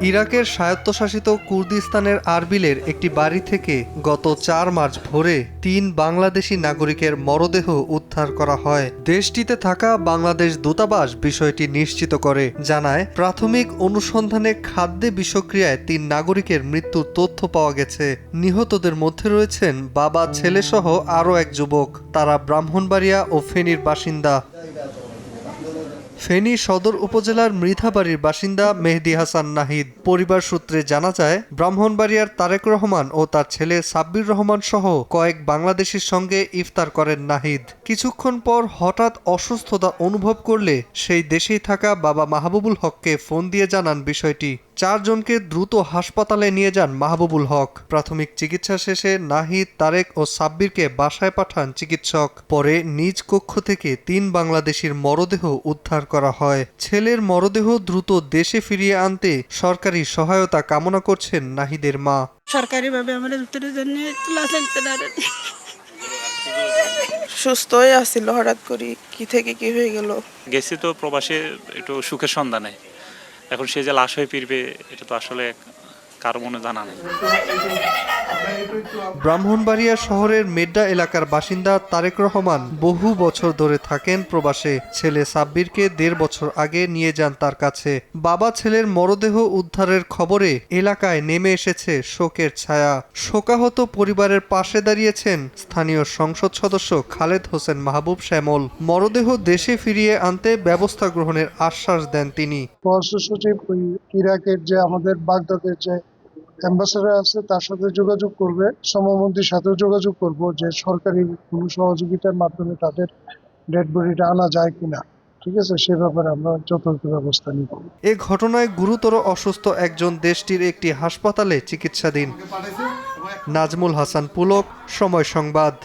ইরাকের স্বায়ত্তশাসিত কুর্দিস্তানের আরবিলের একটি বাড়ি থেকে গত ৪ মার্চ ভোরে ৩ বাংলাদেশি নাগরিকের মরদেহ উদ্ধার করা হয়। দেশটিতে থাকা বাংলাদেশ দূতাবাস বিষয়টি নিশ্চিত করে জানায়, প্রাথমিক অনুসন্ধানে খাদ্যে বিষক্রিয়ায় ৩ নাগরিকের মৃত্যুর তথ্য পাওয়া গেছে। নিহতদের মধ্যে রয়েছেন বাবা, ছেলেসহ আরও এক যুবক। তারা ব্রাহ্মণবাড়িয়া ও ফেনীর বাসিন্দা। ফেনী সদর উপজেলার মৃধাবাড়ির বাসিন্দা মেহেদী হাসান নাহিদ। পরিবার সূত্রে জানা যায়, ব্রাহ্মণবাড়িয়ার তারেক রহমান ও তার ছেলে সাব্বির রহমান সহ কয়েক বাংলাদেশির সঙ্গে ইফতার করেন নাহিদ। কিছুক্ষণ পর হঠাৎ অসুস্থতা অনুভব করলে সেই দেশেই থাকা বাবা মাহবুবুল হককে ফোন দিয়ে জানান বিষয়টি। ৪ জনকে দ্রুত হাসপাতালে নিয়ে যান মাহবুবুল হক। প্রাথমিক চিকিৎসা শেষে নাহিদ, তারেক ও সাব্বিরকে বাসায় পাঠান চিকিৎসক। পরে নিজ কক্ষ থেকে ৩ বাংলাদেশির মরদেহ উদ্ধার করা হয়। ছেলের মরদেহ দ্রুত দেশে ফিরিয়ে আনতে সরকারি সহায়তা কামনা করছেন নাহিদের মা। সরকারিভাবে আমাদের উত্তরের জন্য সুস্থই আছিল, হঠাৎ করে কি থেকে কি হয়ে গেল। গেছি তো প্রবাসে একটু সুখের সন্ধানে, এখন সে যে লাশ হয়ে ফিরবে এটা তো আসলে কারো মনে জানা নেই। ব্রাহ্মণবাড়িয়া শহরের মেড্ডা এলাকার বাসিন্দা তারেক রহমান বহু বছর ধরে থাকেন প্রবাসে। ছেলে সাব্বিরকে ১.৫ বছর আগে নিয়ে যান তার কাছে। বাবা ছেলের মরদেহ উদ্ধারের খবরে এলাকায় নেমে এসেছে শোকের ছায়া। শোকাহত পরিবারের পাশে দাঁড়িয়েছেন স্থানীয় সংসদ সদস্য খালেদ হোসেন মাহবুব শ্যামল। মরদেহ দেশে ফিরিয়ে আনতে ব্যবস্থা গ্রহণের আশ্বাস দেন তিনি। পররাষ্ট্র সচিব ইরাকের যে আমাদের বাগদাদের যে অ্যাম্বাসেডার আছে তার সাথে যোগাযোগ করবে, শ্রমমন্ত্রীর সাথেও যোগাযোগ করব যে সরকারি কোনো সহযোগিতার মাধ্যমে তাদের ডেড বডিটা আনা যায় কিনা। ঠিক আছে, সে ব্যাপারে আমরা যথাযথ ব্যবস্থা নিব। এ ঘটনায় গুরুতর অসুস্থ একজন দেশটির একটি হাসপাতালে চিকিৎসাধীন। নাজমুল হাসান পুলক, সময় সংবাদ।